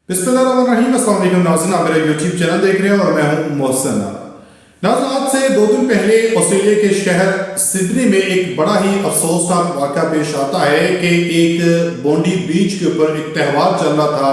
बिस्मिल्लाहिर्रहमानिर्रहीम। अस्सलाम वालेकुम नाज़रीन, आप मेरा यूट्यूब चैनल देख रहे हैं और मैं हूं मोहसिन। नाज़रीन, आज से 2 दिन पहले ऑस्ट्रेलिया के शहर सिडनी में एक बड़ा ही अफसोसनाक वाक़या पेश आता है कि एक बोंडी बीच के ऊपर एक त्यौहार चल रहा था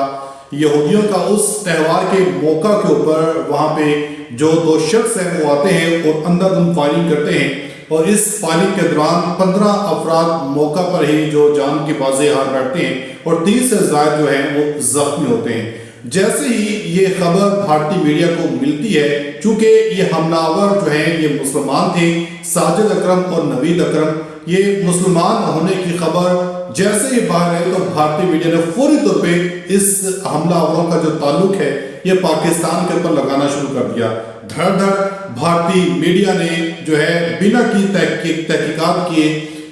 यहूदियों का। उस त्यौहार के मौका के ऊपर वहाँ पे जो 2 शख्स हैं वो आते हैं और अंधाधुंध फायरिंग करते हैं और इस फायरिंग के दौरान 15 अफराद मौका पर ही जो जान की बाजी हार बैठते हैं और 30 से ज़्यादा जो हैं वो जख्मी होते हैं। जैसे ही ये खबर भारतीय मीडिया को मिलती है, चूंकि ये हमलावर जो हैं ये मुसलमान थे, साजिद अकरम और नवीद अकरम, ये मुसलमान होने की खबर जैसे ही बाहर आई तो भारतीय मीडिया ने फौरी तौर पे इस हमलावरों का जो ताल्लुक है ये पाकिस्तान के ऊपर लगाना शुरू कर दिया। धड़ धड़ भारतीय मीडिया ने जो है बिना की तहकीकात किए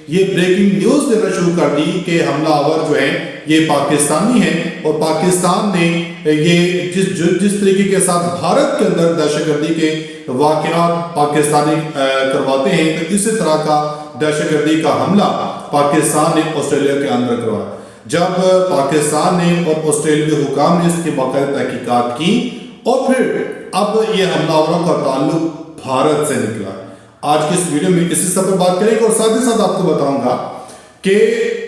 ये ब्रेकिंग न्यूज देना शुरू कर दी कि हमलावर जो है ये पाकिस्तानी है और पाकिस्तान ने ये जिस तरीके के साथ भारत के अंदर दहशतगर्दी के वाक़यात पाकिस्तानी करवाते हैं, तो इसी तरह का दहशतगर्दी का हमला पाकिस्तान ने ऑस्ट्रेलिया के अंदर करवाया। जब पाकिस्तान ने और ऑस्ट्रेलियाई हुकाम ने इसकी बाकायदा तहकीकात की और फिर अब ये हमलावरों का ताल्लुक भारत से निकला। आज की इस वीडियो में इसी सब पर बात करेंगे और साथ ही साथ आपको बताऊंगा कि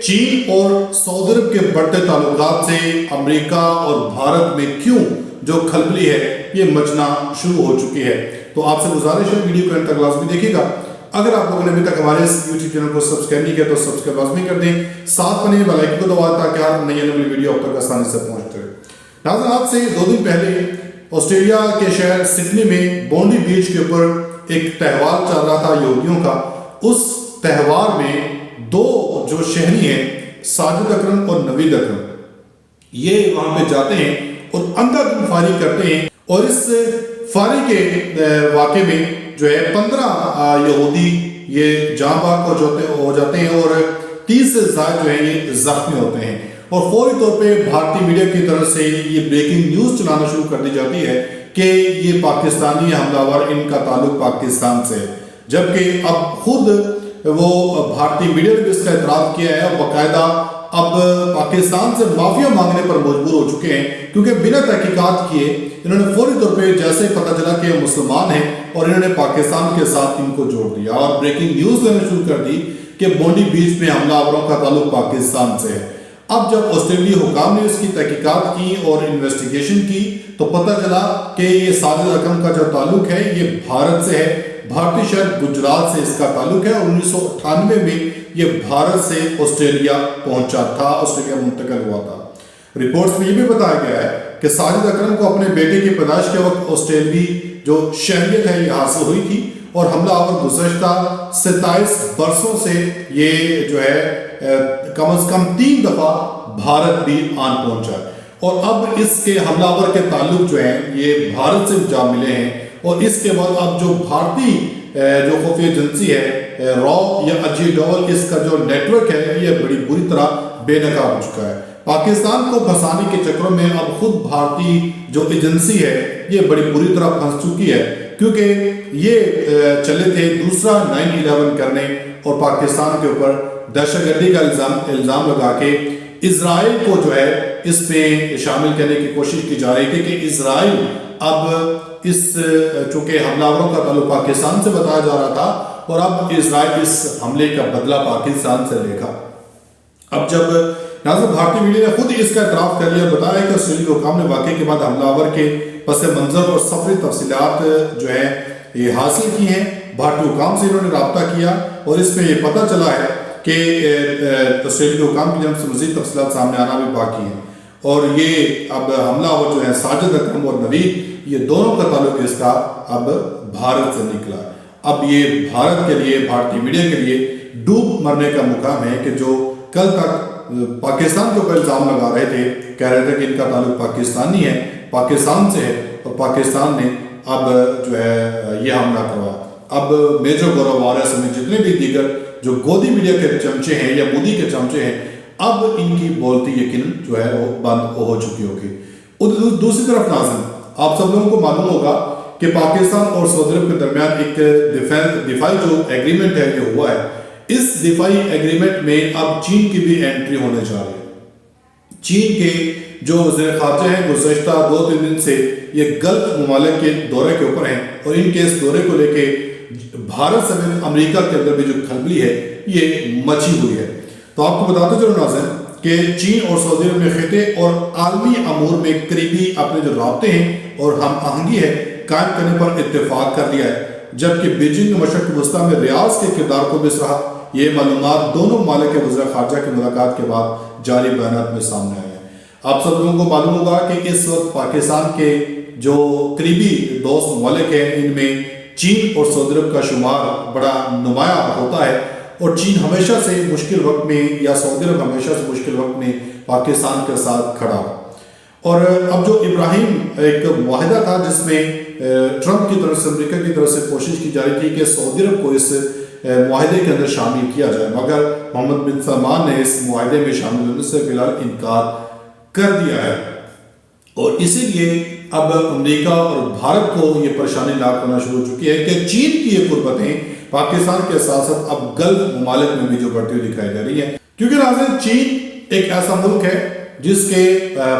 चीन और सऊदी अरब के बढ़ते ताल्लुकात से अमेरिका और भारत में क्यों जो खलबली है ये मचना शुरू हो चुकी है। तो आपसे गुजारिश है वीडियो को अंत तक लाजमी देखिएगा। अगर आप लोगों ने अभी तक हमारे इस यूट्यूब चैनल को सब्सक्राइब नहीं किया तो सब्सक्राइब लाजमी कर दें, साथ में बेल आइकन को दबाएं ताकि हर नई वीडियो आप तक आसानी से पहुंचते रहे। नाज़रीन, आज से 2 दिन पहले ऑस्ट्रेलिया के शहर सिडनी में बोंडी बीच के ऊपर एक त्यौहार चल रहा था यहूदियों का। उस त्यौहार में 2 जो शहरी हैं, साजिद अकरम और नवीद अकरम, ये वहां पे जाते हैं और अंधाधुंध फायरिंग करते हैं और इस फायरिंग के वाक़े में जो है 15 यहूदी ये जाँ बाग हो जाते हैं और 30 से ज़्यादा जो है ये जख्मी होते हैं। और फौरी तौर पे भारतीय मीडिया की तरफ से ये ब्रेकिंग न्यूज़ चलाना शुरू कर दी जाती है कि ये पाकिस्तानी हमलावर, इनका ताल्लुक पाकिस्तान से है, जबकि अब खुद वो भारतीय मीडिया ने भी इसका एतराफ़ किया है और बाकायदा अब पाकिस्तान से माफिया मांगने पर मजबूर हो चुके हैं, क्योंकि बिना तहकीकात किए इन्होंने फौरी तौर पे जैसे पता चला कि ये मुसलमान हैं और इन्होंने पाकिस्तान के साथ इनको जोड़ दिया और ब्रेकिंग न्यूज़ देना शुरू कर दी कि बोंडी बीच में हमलावरों का ताल्लुक पाकिस्तान से है। अब जब ऑस्ट्रेलियाई हुकाम ने इसकी तहकीकात की और इन्वेस्टिगेशन की तो पता चला कि ये साजिद अकरम का जो ताल्लुक है ये भारत से है। भारतीय शहर गुजरात से इसका ताल्लुक है और 1998 में ये भारत से ऑस्ट्रेलिया पहुंचा था, ऑस्ट्रेलिया मुंतकिल हुआ था। रिपोर्ट्स में ये भी बताया गया है कि साजिद अकरम को अपने बेटे की पैदाइश के वक्त ऑस्ट्रेलियाई जो शहरियत है ये हासिल हुई थी और हमलावर गुज़श्ता 27 बरसों से ये जो है कम से कम 3 दफ़ा भारत भी आन पहुंचा और अब इसके हमलावर के ताल्लुक जो है ये भारत से जा मिले हैं। और इसके बाद अब जो भारतीय जो खुफिया एजेंसी है रॉ या अजीत डोवल, इसका जो नेटवर्क है ये बड़ी बुरी तरह बेनकाब हो चुका है। पाकिस्तान को फंसाने के चक्करों में अब खुद भारतीय जो एजेंसी है ये बड़ी बुरी तरह फंस चुकी है, क्योंकि ये चले थे दूसरा 9/11 करने और पाकिस्तान के ऊपर दहशतगर्दी का इल्ज़ाम लगा के इजराइल को जो है इस पे शामिल करने की कोशिश की जा रही थी कि इजराइल अब इस चूंकि हमलावरों का ताल्लुक पाकिस्तान से बताया जा रहा था और अब इजराइल इस हमले का बदला पाकिस्तान से लेगा। अब जब नाज़रीन भारतीय मीडिया ने खुद इसका एतराफ़ कर लिया, बताया कि ऑस्ट्रेलियाई हुकाम ने वाक़े के बाद हमलावर के पस मंज़र और सफरी तफसीलात जो है ये हासिल की हैं। भारतीय हुकाम से इन्होंने रब्ता किया और इसमें ये पता चला है कि ऑस्ट्रेलियाई हुकाम की तरफ से मज़ीद तफसीलात सामने आना भी बाकी है और ये अब हमलावर जो है साजिद अकरम और नवीद, ये दोनों का ताल्लुक इसका अब भारत से निकला। अब ये भारत के लिए, भारतीय मीडिया के लिए डूब मरने का मुकाम है कि जो कल तक पाकिस्तान के ऊपर इल्ज़ाम लगा रहे थे, कह रहे थे कि इनका ताल्लुक पाकिस्तानी है, पाकिस्तान से है और पाकिस्तान ने अब जो है ये हमला करवाया। अब मेजर गौरव वारिया समेत जितने भी दीगर जो गोदी मीडिया के चमचे हैं या मोदी के चमचे हैं, अब इनकी बोलती यकीनन जो है वो बंद हो चुकी होगी। दूसरी तरफ नाज़रीन, आप सब लोगों को मालूम होगा कि पाकिस्तान और सऊदी अरब के दरमियान एक दिफाई जो एग्रीमेंट है ये हुआ है। इस दिफाई एग्रीमेंट में अब चीन की भी एंट्री होने जा रही है। चीन के جو وزیر خارجہ ہیں گزشتہ 2-3 دن سے یہ گلف ممالک کے دورے کے اوپر ہیں اور ان کے اس دورے کو لے کے بھارت سمیت امریکہ کے اندر بھی جو کھلبلی ہے یہ مچی ہوئی ہے۔ تو آپ کو بتاتے چلو ناظرین کہ چین اور سعودی عرب نے خطے اور عالمی امور میں قریبی اپنے جو رابطے ہیں اور ہم آہنگی ہے قائم کرنے پر اتفاق کر لیا ہے، جبکہ بیجنگ مشرق وسطیٰ میں ریاض کے کردار کو بھی سراہا۔ یہ معلومات دونوں ممالک کے وزراء خارجہ کی ملاقات کے بعد جاری بیانات میں سامنے آئے ہیں۔ آپ سب لوگوں کو معلوم ہوگا کہ اس وقت پاکستان کے جو قریبی دوست ممالک ہیں ان میں چین اور سعودی عرب کا شمار بڑا نمایاں ہوتا ہے، اور چین ہمیشہ سے مشکل وقت میں یا سعودی عرب ہمیشہ سے مشکل وقت میں پاکستان کے ساتھ کھڑا۔ اور اب جو ابراہیم ایک معاہدہ تھا جس میں ٹرمپ کی طرف سے امریکہ کی طرف سے کوشش کی جا رہی تھی کہ سعودی عرب کو اس معاہدے کے اندر شامل کیا جائے، مگر محمد بن سلمان نے اس معاہدے میں شامل ہونے سے فی الحال انکار کر دیا ہے، اور اسی لیے اب امریکہ اور بھارت کو یہ پریشانی لاحق ہونا شروع ہو چکی ہے کہ چین کی یہ قربتیں پاکستان کے ساتھ ساتھ اب گلف ممالک میں بھی جو بڑھتی ہوئی دکھائی جا رہی ہے، کیونکہ ناظرین چین ایک ایسا ملک ہے جس کے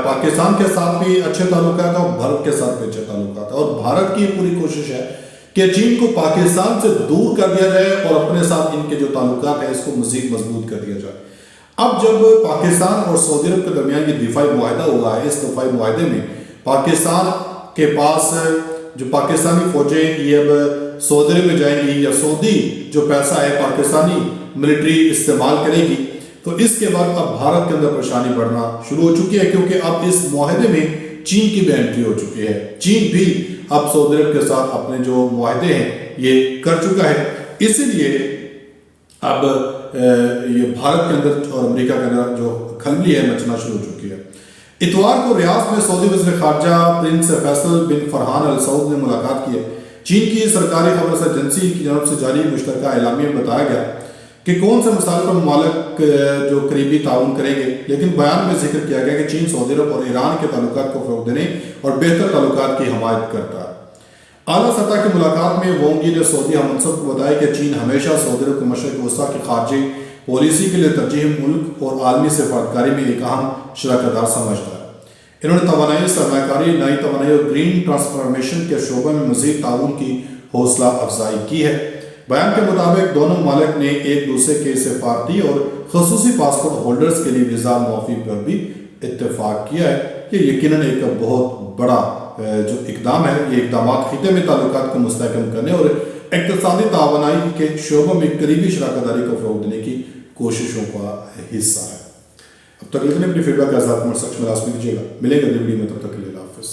پاکستان کے ساتھ بھی اچھے تعلقات ہیں اور بھارت کے ساتھ بھی اچھے تعلقات ہیں، اور بھارت کی پوری کوشش ہے کہ چین کو پاکستان سے دور کر دیا جائے اور اپنے ساتھ ان کے جو تعلقات ہیں اس کو مزید مضبوط کر دیا جائے۔ اب جب پاکستان اور سعودی عرب کے درمیان یہ دفاعی معاہدہ ہوا ہے، اس دفاعی معاہدے میں پاکستان کے پاس جو پاکستانی فوجیں یہ اب سعودی عرب میں جائیں گی یا سعودی جو پیسہ ہے پاکستانی ملٹری استعمال کرے گی، تو اس کے بعد اب بھارت کے اندر پریشانی بڑھنا شروع ہو چکی ہے، کیونکہ اب اس معاہدے میں چین کی بھی انٹری ہو چکی ہے۔ چین بھی اب سعودی عرب کے ساتھ اپنے جو معاہدے ہیں یہ کر چکا ہے، اسی لیے اب یہ بھارت کے اندر اور امریکہ کے اندر جو کھلبلی ہے مچنا شروع ہو چکی ہے۔ اتوار کو ریاض میں سعودی وزیر خارجہ پرنس فیصل بن فرحان ال سعود نے ملاقات کی ہے۔ چین کی سرکاری خبر ایجنسی کی جانب سے جاری مشترکہ اعلامیہ میں بتایا گیا کہ کون سے مسائل پر ممالک جو قریبی تعاون کریں گے، لیکن بیان میں ذکر کیا گیا کہ چین سعودی عرب اور ایران کے تعلقات کو فروغ دینے اور بہتر تعلقات کی حمایت کرتا ہے۔ اعلیٰ سطح کی ملاقات میں وونگ یی نے سعودی ہم منصب کو بتایا کہ چین ہمیشہ سعودی عرب کو مشرق وسطیٰ کی خارجی پالیسی کے لیے ترجیح ملک اور عالمی سفارتکاری میں ایک اہم شراکت دار سمجھتا ہے۔ انہوں نے توانائی، سرمایہ کاری، نئی توانائی اور گرین ٹرانسفارمیشن کے شعبے میں مزید تعاون کی حوصلہ افزائی کی ہے۔ بیان کے مطابق دونوں ممالک نے ایک دوسرے کے سفارتی اور خصوصی پاسپورٹ ہولڈرز کے لیے ویزا معافی پر بھی اتفاق کیا ہے۔ یہ یقیناً ایک بہت بڑا جو اقدام ہے، یہ اقدامات خطے میں تعلقات کو مستحکم کرنے اور اقتصادی توانائی کے شعبوں میں قریبی شراکت داری کو فروغ دینے کی کوششوں کا حصہ ہے۔ اب تک لیکن اپنی فیڈ بیک کا ساتھ سیکشن میں لازمی کیجیے گا۔ ملیں گے اگلی ویڈیو میں، تب تک کے لیے اللہ حافظ۔